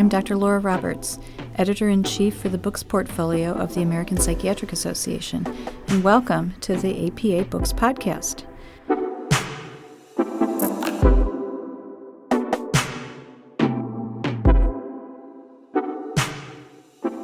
I'm Dr. Laura Roberts, Editor-in-Chief for the Books Portfolio of the American Psychiatric Association, and welcome to the APA Books Podcast.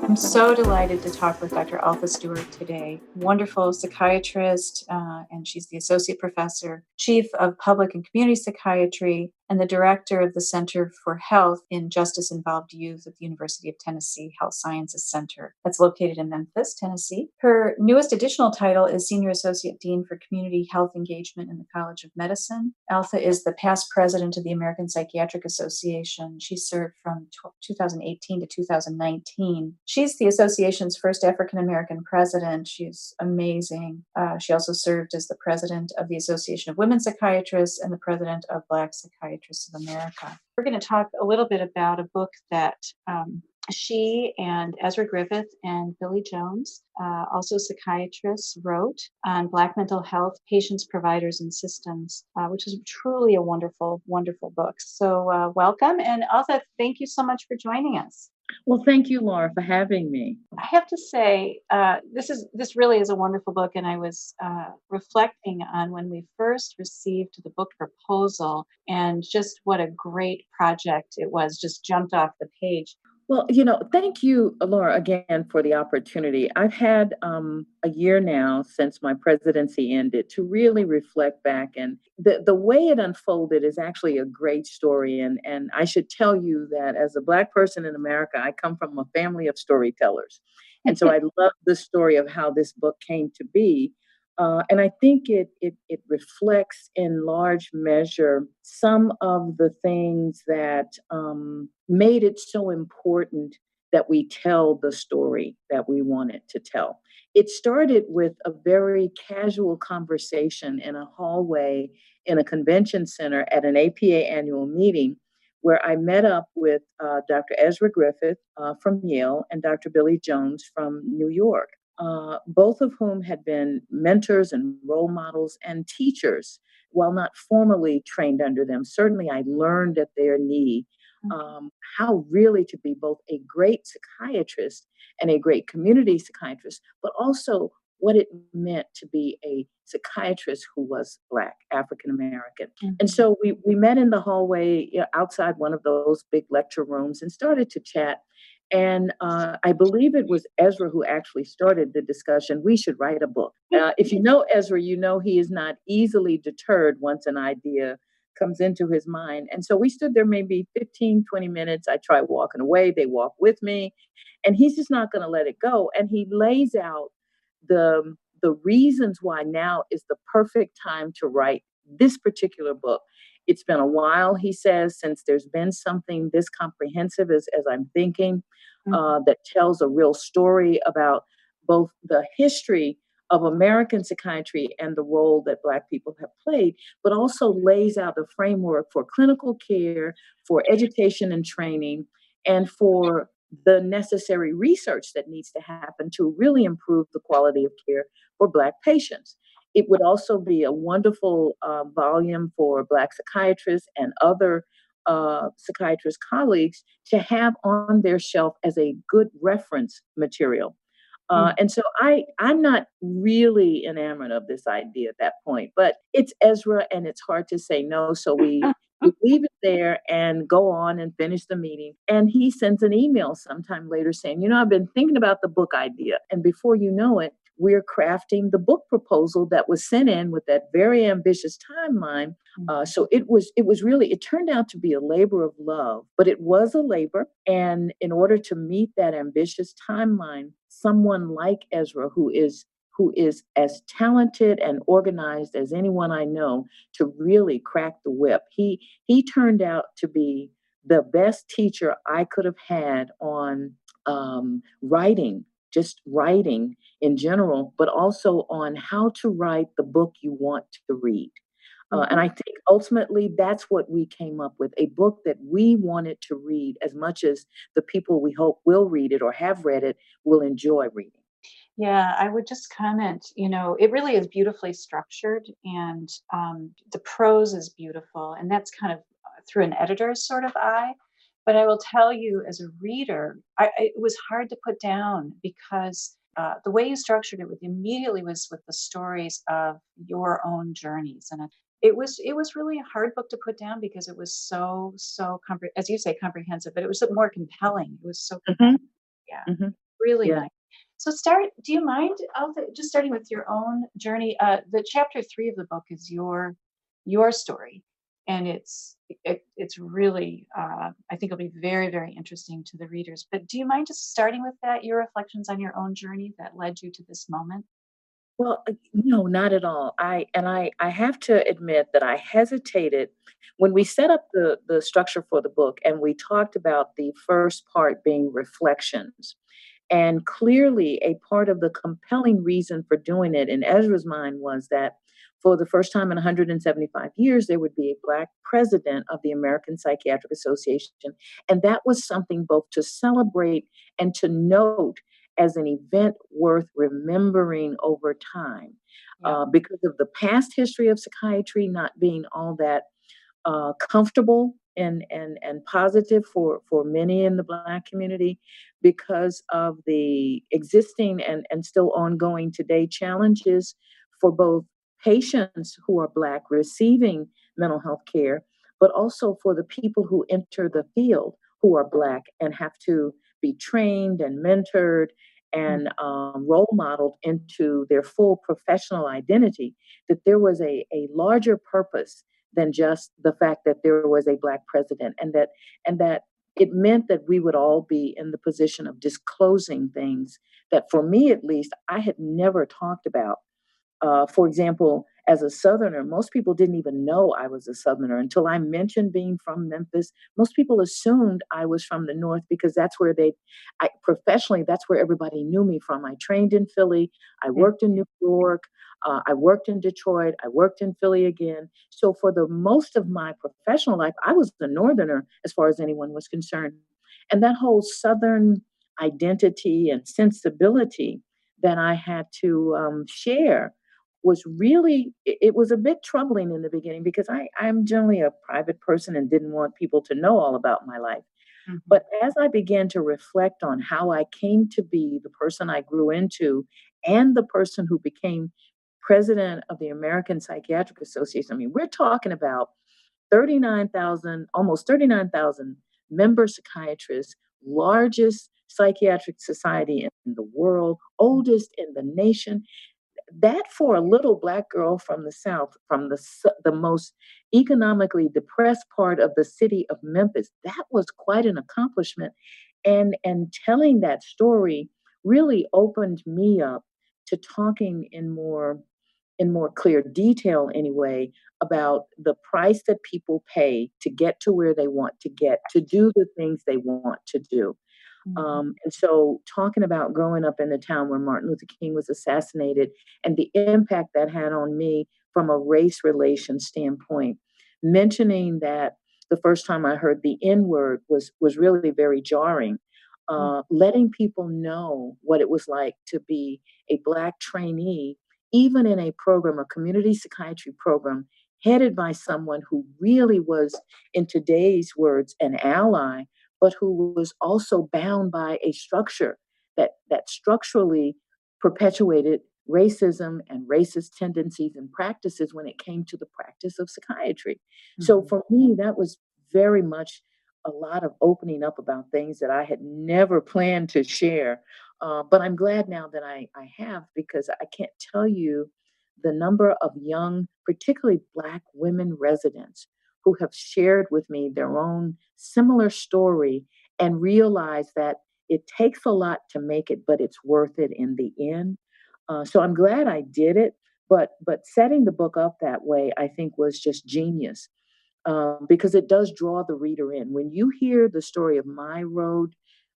I'm so delighted to talk with Dr. Altha Stewart today. Wonderful psychiatrist, and she's the Associate Professor, Chief of Public and Community Psychiatry, and the Director of the Center for Health in Justice-Involved Youth at the University of Tennessee Health Sciences Center. That's located in Memphis, Tennessee. Her newest additional title is Senior Associate Dean for Community Health Engagement in the College of Medicine. Altha is the past president of the American Psychiatric Association. She served from 2018 to 2019. She's the association's first African-American president. She's amazing. She also served as the president of the Association of Women Psychiatrists and the president of Black Psychiatrists of America. We're going to talk a little bit about a book that she and Ezra Griffith and Billy Jones, also psychiatrists, wrote on Black mental health, patients, providers, and systems, which is truly a wonderful, wonderful book. So welcome. And Altha, thank you so much for joining us. Well, thank you, Laura, for having me. I have to say, this really is a wonderful book, and I was reflecting on when we first received the book proposal and just what a great project it was, just jumped off the page. Well, thank you, Laura, again for the opportunity. I've had a year now since my presidency ended to really reflect back, and the way it unfolded is actually a great story. And I should tell you that as a Black person in America, I come from a family of storytellers. And so I love the story of how this book came to be. And I think it reflects in large measure some of the things that made it so important that we tell the story that we wanted to tell. It started with a very casual conversation in a hallway in a convention center at an APA annual meeting where I met up with Dr. Ezra Griffith from Yale and Dr. Billy Jones from New York. Both of whom had been mentors and role models and teachers, while not formally trained under them. Certainly, I learned at their knee how really to be both a great psychiatrist and a great community psychiatrist, but also what it meant to be a psychiatrist who was Black, African American. Mm-hmm. And so we met in the hallway outside one of those big lecture rooms and started to chat. And I believe it was Ezra who actually started the discussion. We should write a book. If you know Ezra, you know he is not easily deterred once an idea comes into his mind. And so we stood there maybe 15, 20 minutes. I tried walking away. They walked with me. And he's just not going to let it go. And he lays out the reasons why now is the perfect time to write this particular book. It's been a while, he says, since there's been something this comprehensive as I'm thinking, that tells a real story about both the history of American psychiatry and the role that Black people have played, but also lays out a framework for clinical care, for education and training, and for the necessary research that needs to happen to really improve the quality of care for Black patients. It would also be a wonderful volume for Black psychiatrists and other psychiatrist colleagues to have on their shelf as a good reference material. And so I'm not really enamored of this idea at that point, but it's Ezra and it's hard to say no. So we leave it there and go on and finish the meeting. And he sends an email sometime later saying, I've been thinking about the book idea. And before you know it, we're crafting the book proposal that was sent in with that very ambitious timeline. So it turned out to be a labor of love, but it was a labor. And in order to meet that ambitious timeline, someone like Ezra, who is as talented and organized as anyone I know, to really crack the whip, he turned out to be the best teacher I could have had on writing, just writing in general, but also on how to write the book you want to read. And I think ultimately that's what we came up with, a book that we wanted to read as much as the people we hope will read it or have read it will enjoy reading. Yeah, I would just comment, it really is beautifully structured, and the prose is beautiful, and that's kind of through an editor's sort of eye. But I will tell you, as a reader, it was hard to put down because the way you structured it with immediately was with the stories of your own journeys, and it was really a hard book to put down because it was as you say, comprehensive, but it was more compelling. It was so Hmm. yeah, Hmm. really Yeah. nice. So do you mind, Alva, just starting with your own journey? The chapter 3 of the book is your story, and it's really, I think it'll be very, very interesting to the readers. But do you mind just starting with that, your reflections on your own journey that led you to this moment? Well, no, not at all. I have to admit that I hesitated when we set up the structure for the book, and we talked about the first part being reflections. And clearly, a part of the compelling reason for doing it in Ezra's mind was that for the first time in 175 years, there would be a Black president of the American Psychiatric Association. And that was something both to celebrate and to note as an event worth remembering over time. Yeah. Because of the past history of psychiatry not being all that comfortable and positive for many in the Black community, because of the existing and still ongoing today challenges for both patients who are Black receiving mental health care, but also for the people who enter the field who are Black and have to be trained and mentored Mm. and role modeled into their full professional identity, that there was a larger purpose than just the fact that there was a Black president, and that it meant that we would all be in the position of disclosing things that, for me at least, I had never talked about. For example, as a Southerner, most people didn't even know I was a Southerner until I mentioned being from Memphis. Most people assumed I was from the North because that's where professionally, that's where everybody knew me from. I trained in Philly, I Mm. worked in New York, I worked in Detroit, I worked in Philly again. So for the most of my professional life, I was a Northerner as far as anyone was concerned. And that whole Southern identity and sensibility that I had to share was really, it was a bit troubling in the beginning because I'm generally a private person and didn't want people to know all about my life. Mhm. But as I began to reflect on how I came to be the person I grew into and the person who became president of the American Psychiatric Association, I mean, we're talking about 39,000, almost 39,000 member psychiatrists, largest psychiatric society in the world, oldest in the nation. That for a little Black girl from the South, from the most economically depressed part of the city of Memphis, that was quite an accomplishment. And telling that story really opened me up to talking in more clear detail anyway about the price that people pay to get to where they want to get, to do the things they want to do. Mhm. And so, talking about growing up in the town where Martin Luther King was assassinated and the impact that had on me from a race relation standpoint, mentioning that the first time I heard the N word was really very jarring. Mm. Letting people know what it was like to be a Black trainee, even in a program, a community psychiatry program, headed by someone who really was, in today's words, an ally, but who was also bound by a structure that structurally perpetuated racism and racist tendencies and practices when it came to the practice of psychiatry. So Mhm. for me, that was very much a lot of opening up about things that I had never planned to share. But I'm glad now that I have, because I can't tell you the number of young, particularly Black women residents who have shared with me their own similar story and realize that it takes a lot to make it, but it's worth it in the end. So I'm glad I did it, but setting the book up that way, I think, was just genius, because it does draw the reader in. When you hear the story of my road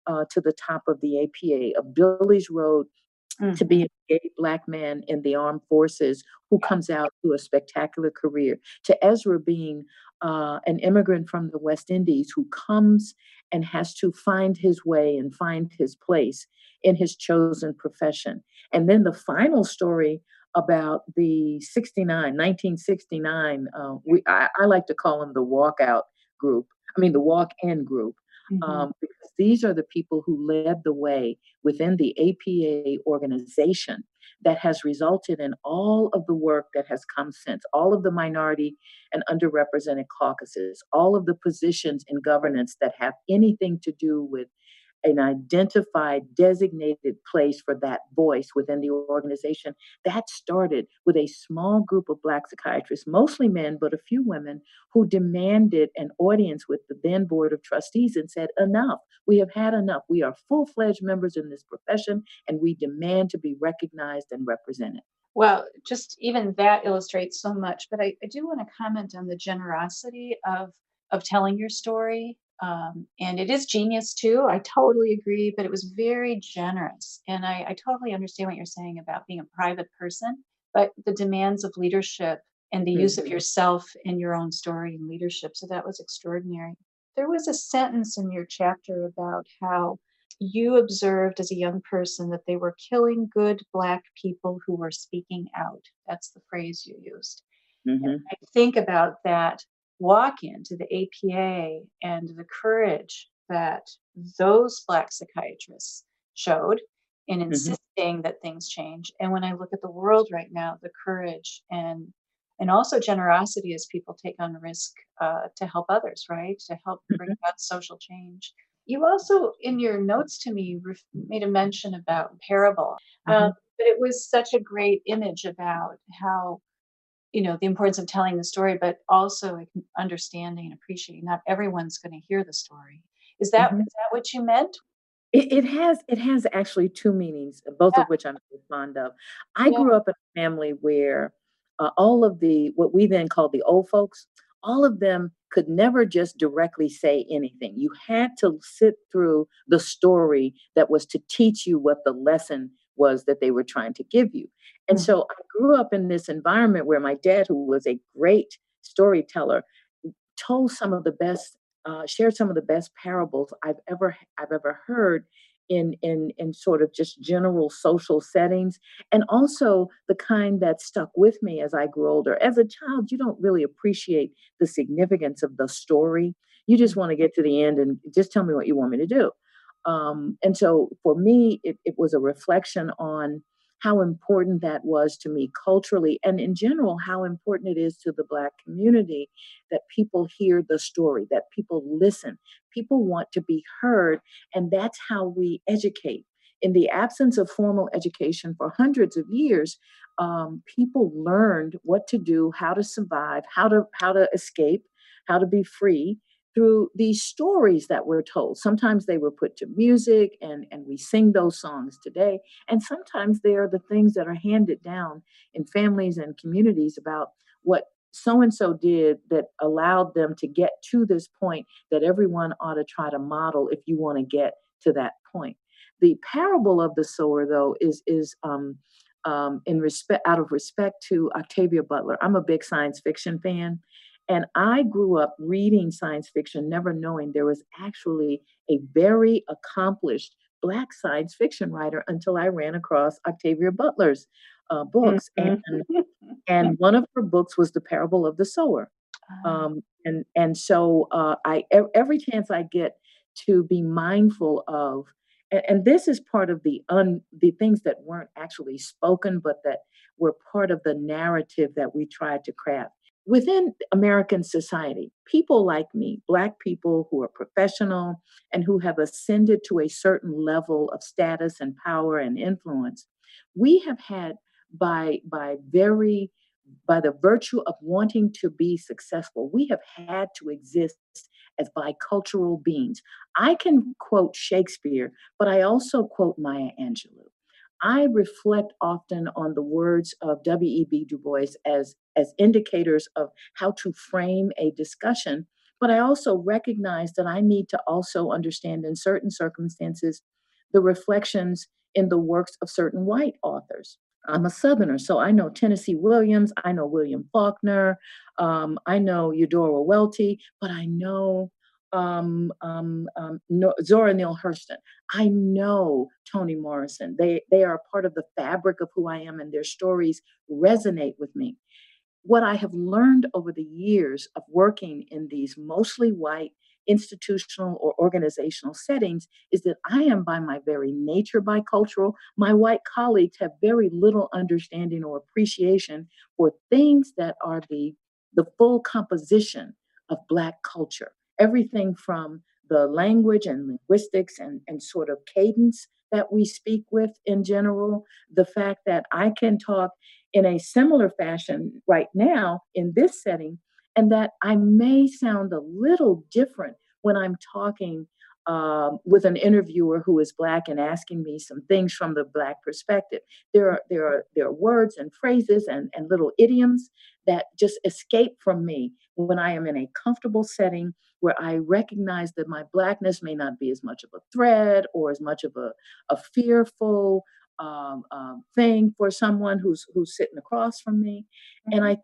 to the top of the APA, of Billy's road to be Mhm. a gay Black man in the armed forces who comes out to a spectacular career, to Ezra being an immigrant from the West Indies who comes and has to find his way and find his place in his chosen profession. And then the final story about the 1969, I like to call them the walkout group, I mean, the walk in group. Hmm. because these are the people who led the way within the APA organization that has resulted in all of the work that has come since, all of the minority and underrepresented caucuses, all of the positions in governance that have anything to do with an identified, designated place for that voice within the organization. That started with a small group of Black psychiatrists, mostly men, but a few women, who demanded an audience with the then Board of Trustees and said, enough. We have had enough. We are full fledged members in this profession, and we demand to be recognized and represented. Well, just even that illustrates so much. But I do want to comment on the generosity of telling your story. And it is genius too. I totally agree, but it was very generous. And I totally understand what you're saying about being a private person, but the demands of leadership and the use of Mhm, yourself in your own story and leadership. So that was extraordinary. There was a sentence in your chapter about how you observed as a young person that they were killing good Black people who were speaking out. That's the phrase you used. And mhm, I think about that walk into the APA and the courage that those Black psychiatrists showed in mhm, insisting that things change. And when I look at the world right now, the courage and also generosity as people take on risk to help others, right? To help bring mhm, about social change. You also, in your notes to me, made a mention about parable, mhm. but it was such a great image about how the importance of telling the story, but also understanding and appreciating not everyone's going to hear the story. Is that Mhm. is that what you meant? It has actually two meanings, both Yeah, of which I'm very fond of. I yeah. grew up in a family where all of the what we then called the old folks, all of them could never just directly say anything. You had to sit through the story that was to teach you what the lesson was that they were trying to give you. And Mhm. so I grew up in this environment where my dad, who was a great storyteller, told some of the best shared some of the best parables I've ever heard in sort of just general social settings, and also the kind that stuck with me as I grew older. As a child, you don't really appreciate the significance of the story. You just want to get to the end and just tell me what you want me to do. And so for me, it was a reflection on how important that was to me culturally, and in general, how important it is to the Black community that people hear the story, that people listen. People want to be heard, and that's how we educate. In the absence of formal education for hundreds of years, people learned what to do, how to survive, how to escape, how to be free through these stories that were told. Sometimes they were put to music, and we sing those songs today. And sometimes they are the things that are handed down in families and communities about what so and so did that allowed them to get to this point that everyone ought to try to model if you want to get to that point. The parable of the sower, though, is in respect out of respect to Octavia Butler. I'm a big science fiction fan, and I grew up reading science fiction, never knowing there was actually a very accomplished Black science fiction writer until I ran across Octavia Butler's books. Mhm. And one of her books was The Parable of the Sower. Ah, And so every chance I get to be mindful of, and this is part of the things that weren't actually spoken, but that were part of the narrative that we tried to craft within American society. People like me, Black people who are professional and who have ascended to a certain level of status and power and influence, we have had by the virtue of wanting to be successful, we have had to exist as bicultural beings. I can quote Shakespeare, but I also quote Maya Angelou. I reflect often on the words of W.E.B. Du Bois as indicators of how to frame a discussion, but I also recognize that I need to also understand in certain circumstances the reflections in the works of certain white authors. I'm a Southerner, so I know Tennessee Williams, I know William Faulkner, I know Eudora Welty, but I know Zora Neale Hurston. I know Toni Morrison. They are a part of the fabric of who I am, and their stories resonate with me. What I have learned over the years of working in these mostly white institutional or organizational settings is that I am by my very nature bicultural. My white colleagues have very little understanding or appreciation for things that are the full composition of Black culture. Everything from the language and linguistics and sort of cadence that we speak with in general, the fact that I can talk in a similar fashion right now in this setting, and that I may sound a little different when I'm talking with an interviewer who is Black and asking me some things from the Black perspective. There are words and phrases and little idioms that just escape from me when I am in a comfortable setting where I recognize that my Blackness may not be as much of a threat or as much of a fearful thing for someone who's sitting across from me. And Mhm.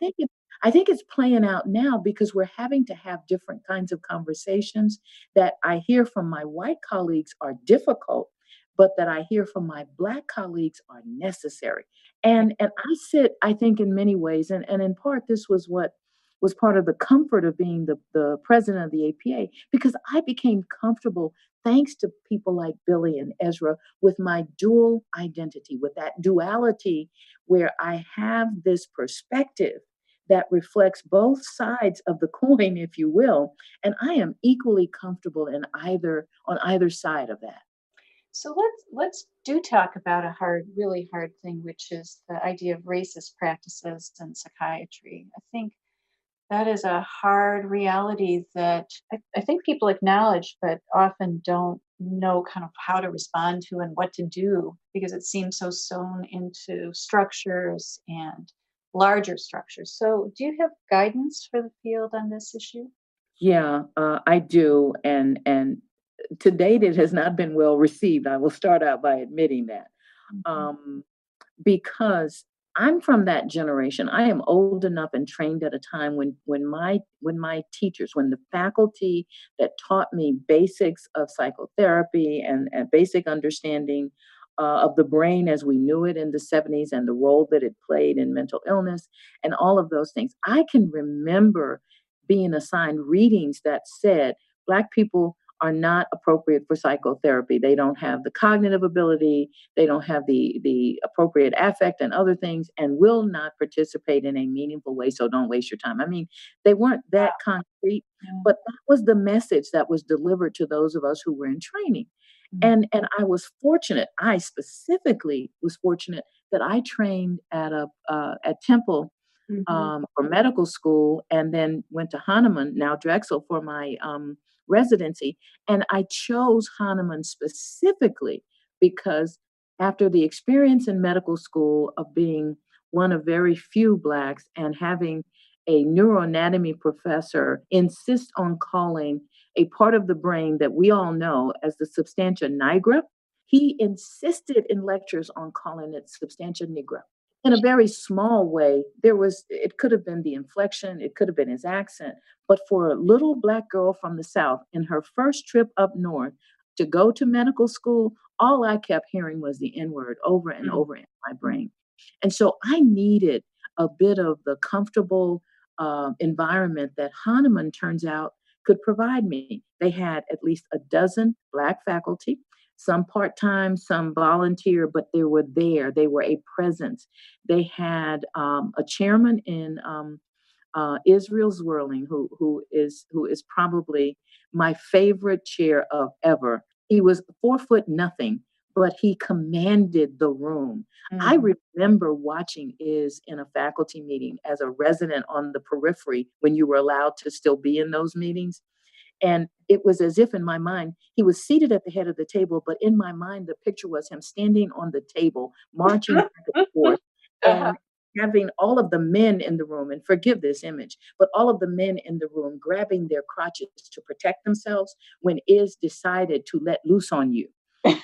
I think it's playing out now because we're having to have different kinds of conversations that I hear from my white colleagues are difficult, but that I hear from my Black colleagues are necessary. And I sit, I think, in many ways, and in part, this was what was part of the comfort of being the president of the APA, because I became comfortable thanks to people like Billy and Ezra with my dual identity, with that duality where I have this perspective that reflects both sides of the coin, if you will, and I am equally comfortable in either on either side of that. So let's do talk about a really hard thing, which is the idea of racist practices in psychiatry. I think that is a hard reality that I think people acknowledge, but often don't know kind of how to respond to and what to do because it seems so sewn into structures and larger structures. So, do you have guidance for the field on this issue? Yeah, I do, and to date, it has not been well received. I will start out by admitting that. Mhm. Um, because I'm from that generation. I am old enough and trained at a time when my teachers, when the faculty that taught me basics of psychotherapy and basic understanding of the brain as we knew it in the 70s and the role that it played in mental illness and all of those things. I can remember being assigned readings that said Black people are not appropriate for psychotherapy. They don't have the cognitive ability, they don't have the appropriate affect and other things, and will not participate in a meaningful way. So don't waste your time. I mean, they weren't that concrete, Yeah. but that was the message that was delivered to those of us who were in training. Mm. And I was fortunate. I specifically was fortunate that I trained at Temple Mhm. for medical school, and then went to Hahnemann, now Drexel, for my residency. And I chose Hahnemann specifically because after the experience in medical school of being one of very few Blacks and having a neuroanatomy professor insist on calling a part of the brain that we all know as the substantia nigra, he insisted in lectures on calling it substantia nigra in a very small way. It could have been the inflection, it could have been his accent, but for a little Black girl from the South in her first trip up north to go to medical school, all I kept hearing was the N word over and Mm. over in my brain. And so I needed a bit of the comfortable environment that Hahnemann turns out could provide me. They had at least a dozen Black faculty, some part time, some volunteer, but they were there. They were a presence. They had a chairman in Israel Zwirling, who is probably my favorite chair of ever. He was 4 foot nothing, but he commanded the room. I Mhm. remember watching Iz in a faculty meeting as a resident on the periphery when you were allowed to still be in those meetings. And it was as if in my mind, he was seated at the head of the table, but in my mind, the picture was him standing on the table, marching back and forth, Uh-huh. and having all of the men in the room, and forgive this image, but all of the men in the room grabbing their crotches to protect themselves when Iz decided to let loose on you. And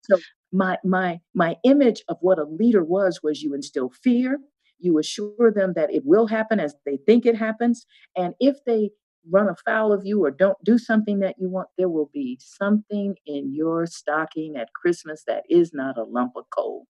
so my image of what a leader was you instill fear, you assure them that it will happen as they think it happens, and if they run afoul of you or don't do something that you want, there will be something in your stocking at Christmas that is not a lump of coal.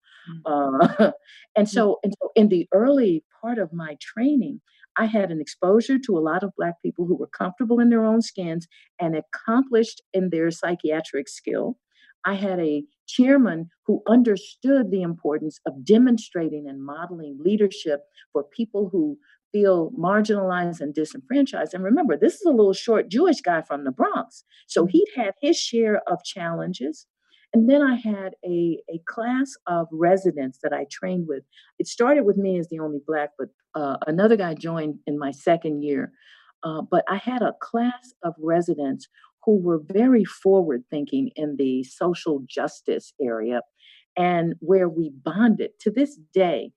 Mm. Uh, and so in the early part of my training, I had an exposure to a lot of Black people who were comfortable in their own skins and accomplished in their psychiatric skill. I had a chairman who understood the importance of demonstrating and modeling leadership for people who feel marginalized and disenfranchised. And remember, this is a little short Jewish guy from the Bronx. So he'd had his share of challenges. And then I had a class of residents that I trained with. It started with me as the only Black, but another guy joined in my second year. But I had a class of residents who were very forward thinking in the social justice area and where we bonded to this day.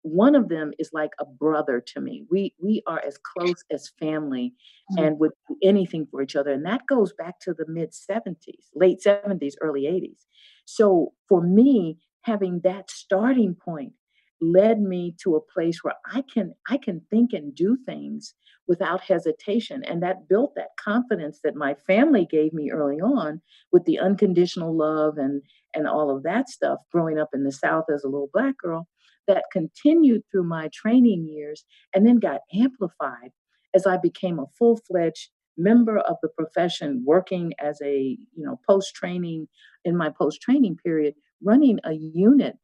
One of them is like a brother to me. We are as close as family and would do anything for each other. And that goes back to the mid 70s, late 70s, early 80s. So for me, having that starting point led me to a place where I can think and do things without hesitation. And that built that confidence that my family gave me early on with the unconditional love and all of that stuff growing up in the South as a little Black girl that continued through my training years and then got amplified as I became a full-fledged member of the profession, working as a, post-training, in my post-training period, running a unit,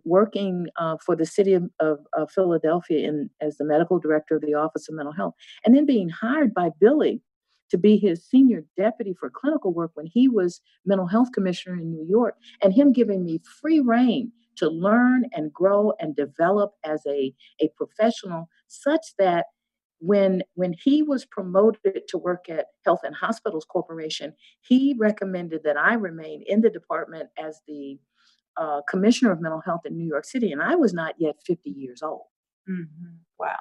working for the city of Philadelphia as the medical director of the Office of Mental Health, and then being hired by Billy to be his senior deputy for clinical work when he was mental health commissioner in New York, and him giving me free reign to learn and grow and develop as a professional, such that when he was promoted to work at Health and Hospitals Corporation, he recommended that I remain in the department as the commissioner of mental health in New York City, and I was not yet 50 years old. Mm-hmm. Wow.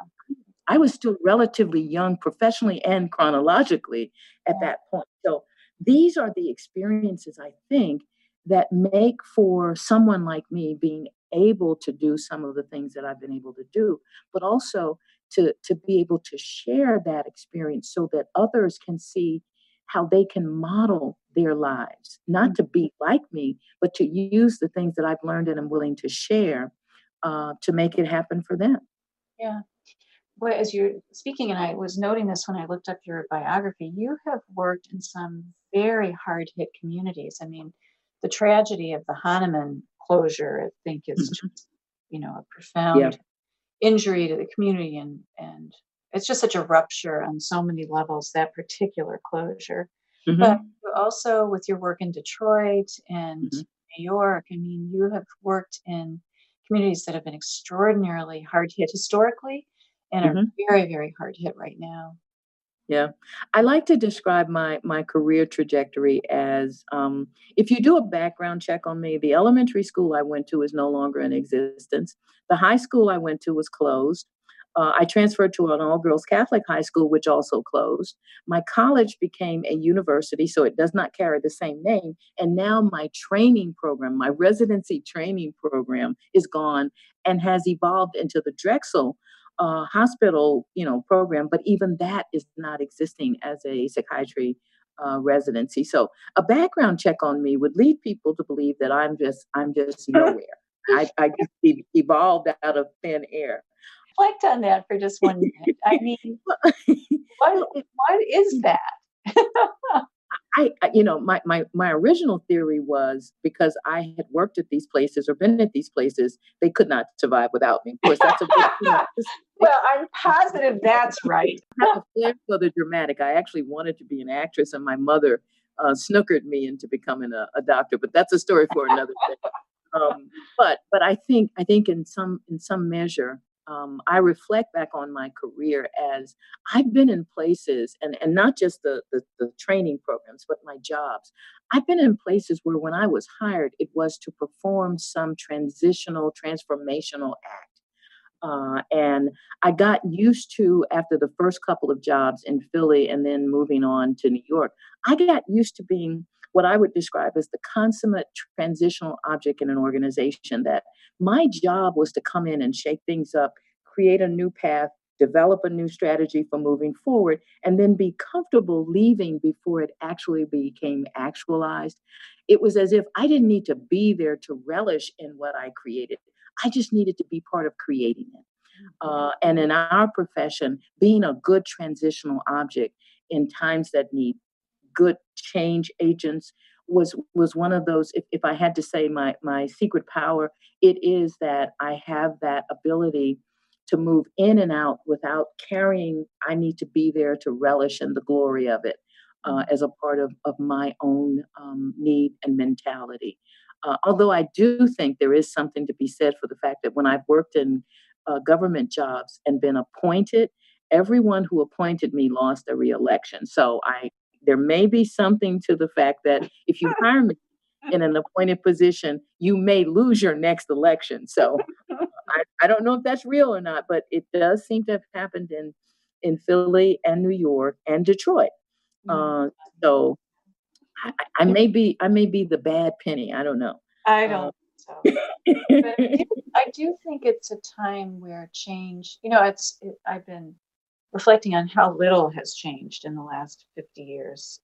I was still relatively young professionally and chronologically at that point. So these are the experiences, I think, that make for someone like me being able to do some of the things that I've been able to do, but also to be able to share that experience so that others can see how they can model their lives, not to be like me, but to use the things that I've learned and am willing to share to make it happen for them. Yeah. Well, as you're speaking, and I was noting this when I looked up your biography, you have worked in some very hard hit communities. I mean, the tragedy of the Hahnemann closure, I think, is Mhm. just, a Yeah. profound injury to the community, and it's just such a rupture on so many levels, that particular closure. But Hmm. you also, with your work in Detroit and Hmm. New York, I mean, you have worked in communities that have been extraordinarily hard hit historically and are Hmm. very, very hard hit right now. Yeah. I like to describe my career trajectory as if you do a background check on me, the elementary school I went to is no longer in existence. The high school I went to was closed. I transferred to an all girls Catholic high school, which also closed. My college became a university, so it does not carry the same name. And now my training program, my residency training program, is gone and has evolved into the Drexel hospital, program, but even that is not existing as a psychiatry residency. So a background check on me would lead people to believe that I'm just nowhere. I just evolved out of thin air. Reflect on that for just 1 minute. I mean, what Well, what is that? my original theory was because I had worked at these places or been at these places, they could not survive without me. Of course, that's a bit, just Well, I'm positive that's right. have a flair for the dramatic. I actually wanted to be an actress, and my mother snookered me into becoming a doctor. But that's a story for another day. But I think in some measure, I reflect back on my career as I've been in places, and not just the training programs, but my jobs. I've been in places where when I was hired, it was to perform some transitional, transformational act. And I got used to, after the first couple of jobs in Philly and then moving on to New York, I got used to being what I would describe as the consummate transitional object in an organization. That my job was to come in and shake things up, create a new path, develop a new strategy for moving forward, and then be comfortable leaving before it actually became actualized. It was as if I didn't need to be there to relish in what I created. I just needed to be part of creating it. And in our profession, being a good transitional object in times that need good change agents was one of those. If I had to say my secret power, it is that I have that ability to move in and out without carrying. I need to be there to relish in the glory of it as a part of my own need and mentality. Although I do think there is something to be said for the fact that when I've worked in government jobs and been appointed, everyone who appointed me lost their reelection. So there may be something to the fact that if you hire me in an appointed position, you may lose your next election. So I don't know if that's real or not, but it does seem to have happened in Philly and New York and Detroit. Mm. So I may be the bad penny. I don't know. I Uh, don't think so. But I do think it's a time where change, I've been reflecting on how little has changed in the last 50 years.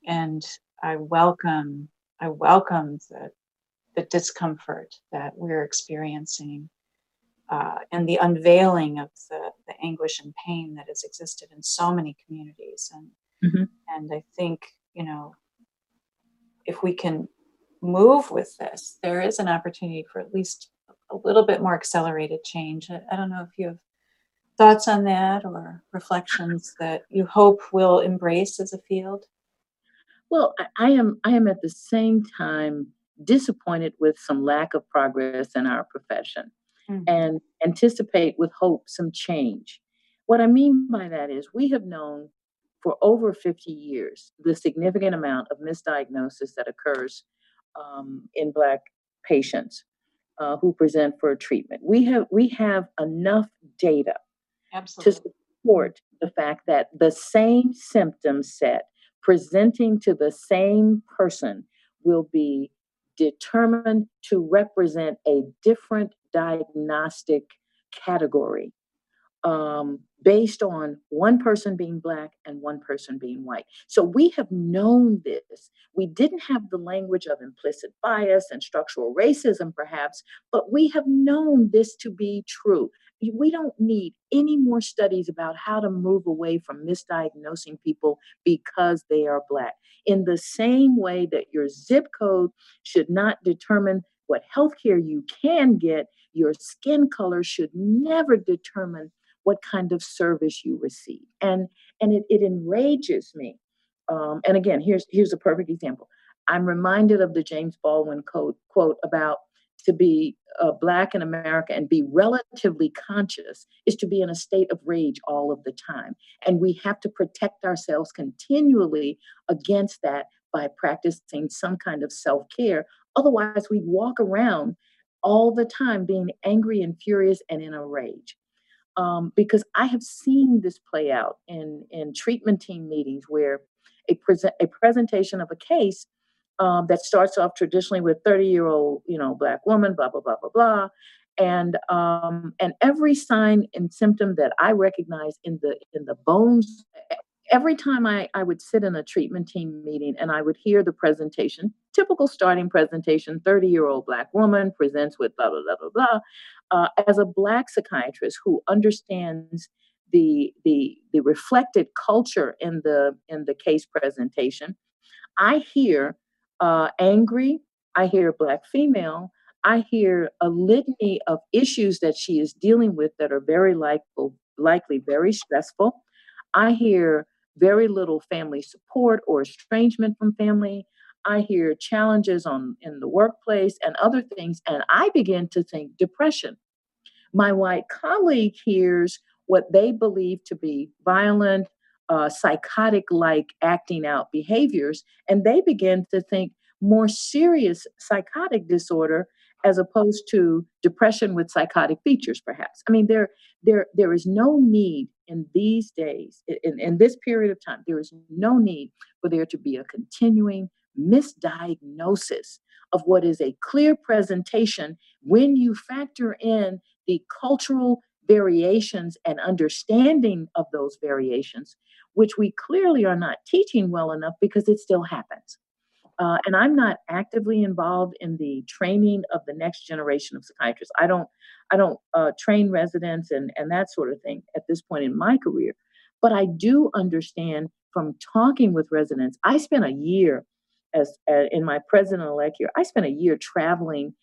And I welcome the discomfort that we're experiencing, and the unveiling of the anguish and pain that has existed in so many communities. mhm. And I think, if we can move with this, there is an opportunity for at least a little bit more accelerated change. I don't know if you have thoughts on that or reflections that you hope will embrace as a field. Well, I am at the same time disappointed with some lack of progress in our profession Mhm. and anticipate with hope some change. What I mean by that is we have known for over 50 years the significant amount of misdiagnosis that occurs in Black patients who present for treatment. We have enough data to Absolutely. support the fact that the same symptom set presenting to the same person will be determined to represent a different diagnostic category based on one person being Black and one person being white. So we have known this. We didn't have the language of implicit bias and structural racism, perhaps, but we have known this to be true. We don't need any more studies about how to move away from misdiagnosing people because they are Black. In the same way that your zip code should not determine what healthcare you can get, your skin color should never determine what kind of service you receive. And it enrages me. And again, here's a perfect example. I'm reminded of the James Baldwin quote about to be Black in America and be relatively conscious is to be in a state of rage all of the time. And we have to protect ourselves continually against that by practicing some kind of self care. Otherwise, we walk around all the time being angry and furious and in a rage. Because I have seen this play out in treatment team meetings where a presentation of a case that starts off traditionally with 30-year-old, Black woman, blah blah blah blah blah, and every sign and symptom that I recognize in the bones. Every time I would sit in a treatment team meeting and I would hear the presentation, typical starting presentation, 30-year-old Black woman presents with blah, blah, blah, blah, blah. As a Black psychiatrist who understands the reflected culture in the case presentation, I hear angry, I hear Black female, I hear a litany of issues that she is dealing with that are very likely very stressful. I hear very little family support or estrangement from family. I hear challenges in the workplace and other things, and I begin to think depression. My white colleague hears what they believe to be violent, psychotic like acting out behaviors, and they begin to think more serious psychotic disorder as opposed to depression with psychotic features, perhaps. I mean, there is no need in these days, in this period of time, there is no need for there to be a continuing misdiagnosis of what is a clear presentation when you factor in the cultural variations and understanding of those variations, which we clearly are not teaching well enough because it still happens. And I'm not actively involved in the training of the next generation of psychiatrists. I don't train residents and that sort of thing at this point in my career. But I do understand from talking with residents. I spent a year as in my president-elect year. I spent a year traveling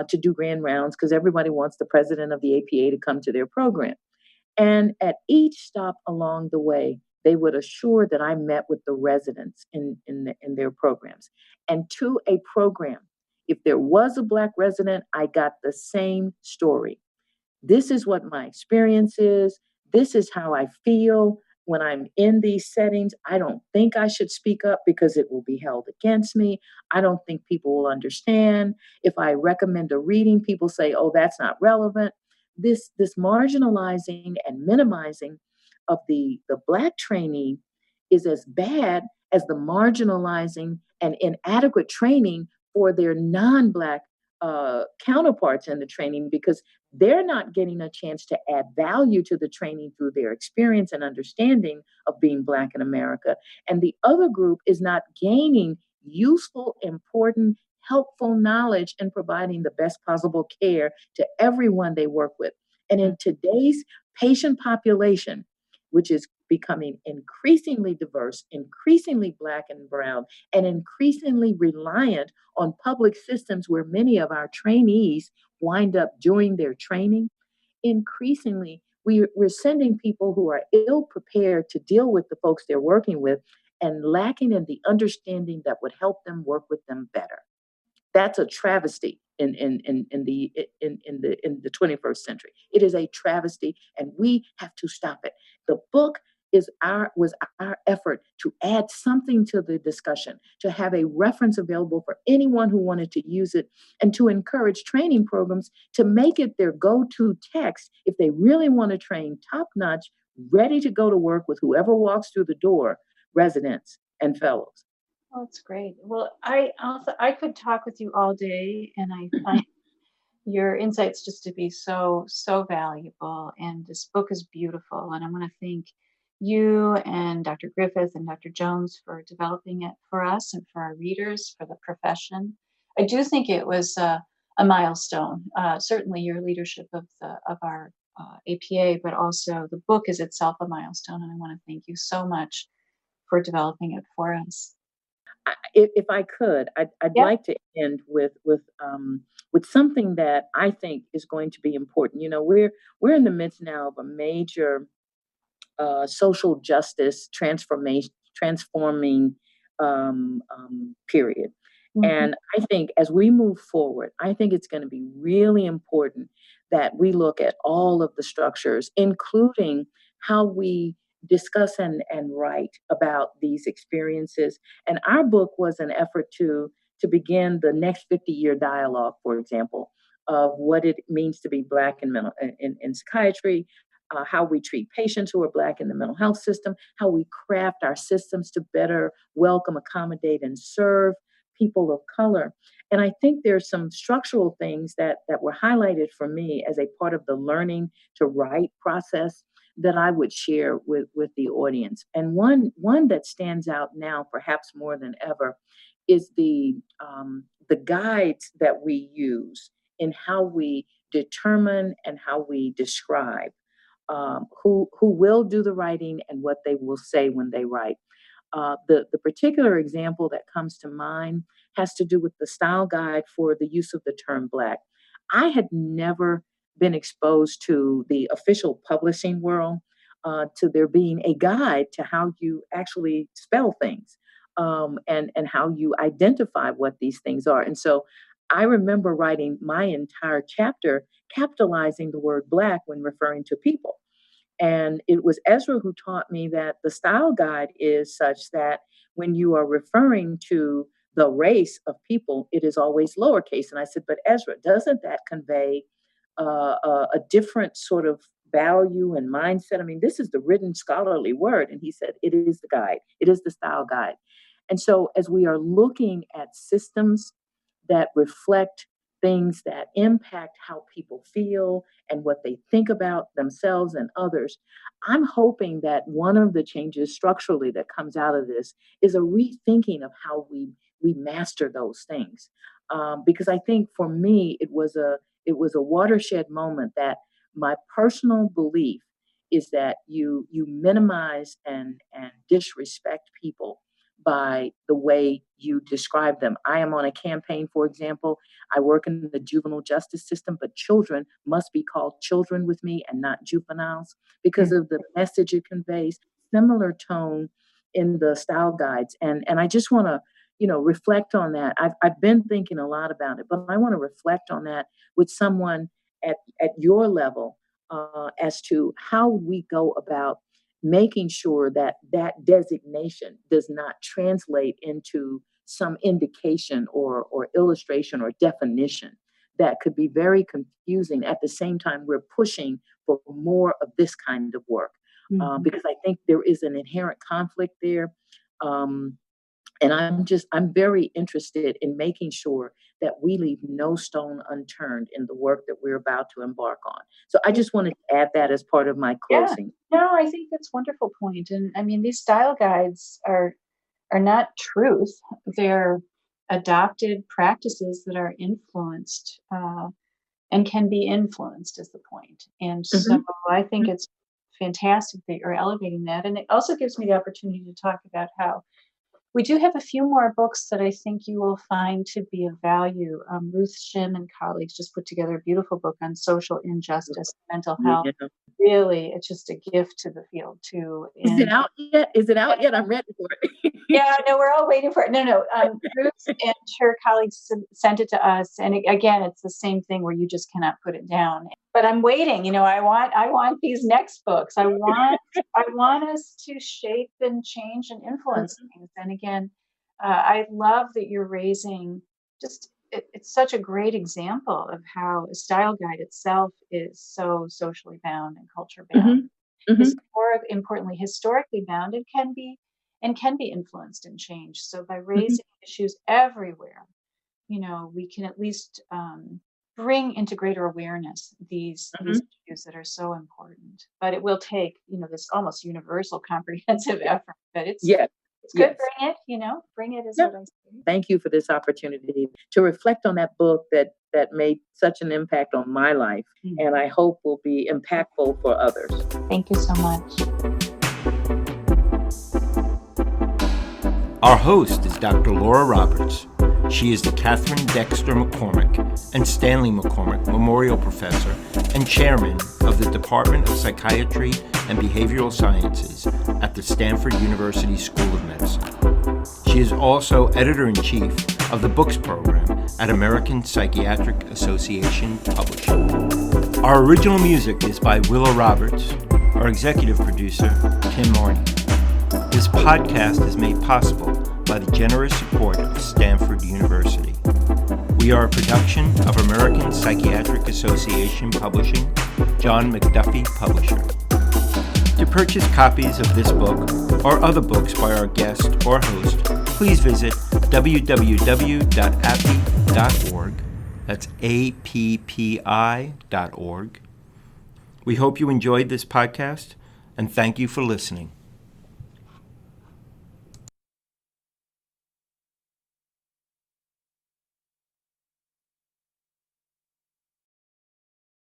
to do grand rounds because everybody wants the president of the APA to come to their program. And at each stop along the way, they would assure that I met with the residents in their programs. And to a program, if there was a Black resident, I got the same story. This is what my experience is. This is how I feel when I'm in these settings. I don't think I should speak up because it will be held against me. I don't think people will understand. If I recommend a reading, people say, oh, that's not relevant. This marginalizing and minimizing of the Black trainee is as bad as the marginalizing and inadequate training for their non-Black counterparts in the training, because they're not getting a chance to add value to the training through their experience and understanding of being Black in America. And the other group is not gaining useful, important, helpful knowledge and providing the best possible care to everyone they work with. And in today's patient population, which is becoming increasingly diverse, increasingly Black and brown, and increasingly reliant on public systems where many of our trainees wind up doing their training, increasingly we're sending people who are ill prepared to deal with the folks they're working with and lacking in the understanding that would help them work with them better. That's a travesty in the 21st century. It is a travesty, and we have to stop it. The book was our effort to add something to the discussion, to have a reference available for anyone who wanted to use it, and to encourage training programs to make it their go-to text if they really want to train top-notch, ready to go to work with whoever walks through the door, residents and fellows. Oh, that's great. Well, I also I could talk with you all day, and I find your insights just to be so valuable. And this book is beautiful, and I want to thank you and Dr. Griffith and Dr. Jones for developing it for us and for our readers, for the profession. I do think it was a milestone. Certainly, your leadership of our APA, but also the book is itself a milestone. And I want to thank you so much for developing it for us. If I could, I'd Yep. like to end with something that I think is going to be important. You know, we're in the midst now of a major social justice transforming period. Mhm. And I think as we move forward, I think it's going to be really important that we look at all of the structures, including how we discuss and write about these experiences. And our book was an effort to begin the next 50-year dialogue, for example, of what it means to be Black in psychiatry, how we treat patients who are Black in the mental health system, how we craft our systems to better welcome, accommodate, and serve people of color. And I think there's some structural things that were highlighted for me as a part of the learning to write process that I would share with the audience. And one that stands out now, perhaps more than ever, is the guides that we use in how we determine and how we describe who will do the writing and what they will say when they write. The particular example that comes to mind has to do with the style guide for the use of the term Black. I had never been exposed to the official publishing world, to there being a guide to how you actually spell things, and how you identify what these things are. And so I remember writing my entire chapter capitalizing the word Black when referring to people. And it was Ezra who taught me that the style guide is such that when you are referring to the race of people, it is always lowercase. And I said, but Ezra, doesn't that convey a different sort of value and mindset? I mean, this is the written scholarly word. And he said, it is the guide, it is the style guide. And so as we are looking at systems that reflect things that impact how people feel and what they think about themselves and others, I'm hoping that one of the changes structurally that comes out of this is a rethinking of how we master those things. Because I think for me, it was a watershed moment that my personal belief is that you minimize and disrespect people by the way you describe them. I am on a campaign, for example. I work in the juvenile justice system, but children must be called children with me and not juveniles because of the message it conveys. Similar tone in the style guides, and I just want to reflect on that. I've been thinking a lot about it, but I want to reflect on that with someone at your level, as to how we go about making sure that that designation does not translate into some indication or illustration or definition that could be very confusing. At the same time, we're pushing for more of this kind of work, because I think there is an inherent conflict there. And I'm very interested in making sure that we leave no stone unturned in the work that we're about to embark on. So I just wanted to add that as part of my Yeah. closing. No, I think that's a wonderful point. And I mean, these style guides are not truth. They're adopted practices that are influenced, and can be influenced is the point. And so I think it's fantastic that you're elevating that. And it also gives me the opportunity to talk about how we do have a few more books that I think you will find to be of value. Ruth Shim and colleagues just put together a beautiful book on social injustice, mental health. Yeah. Really, it's just a gift to the field too. Is it out yet? Is it out yet? I'm ready for it. Yeah, no, we're all waiting for it. No. Ruth and her colleagues sent it to us, and again, it's the same thing where you just cannot put it down. But I'm waiting. I want these next books. I want us to shape and change and influence things. And again, I love that you're raising just. It's such a great example of how a style guide itself is so socially bound and culture bound. Importantly, historically bound, and can be influenced and changed. So by raising issues everywhere, we can at least bring into greater awareness these issues that are so important. But it will take, this almost universal comprehensive effort. But it's good. Yes. Bring it is what I say. Thank you for this opportunity to reflect on that book that made such an impact on my life, and I hope will be impactful for others. Thank you so much. Our host is Dr. Laura Roberts. She is the Catherine Dexter McCormick and Stanley McCormick Memorial Professor and Chairman of the Department of Psychiatry and Behavioral Sciences at the Stanford University School of Medicine. She is also Editor-in-Chief of the Books Program at American Psychiatric Association Publishing. Our original music is by Willow Roberts. Our executive producer, Tim Martin. This podcast is made possible by the generous support of Stanford University. We are a production of American Psychiatric Association Publishing, John McDuffie Publisher. To purchase copies of this book or other books by our guest or host, please visit www.appi.org. That's appi.org. We hope you enjoyed this podcast, and thank you for listening.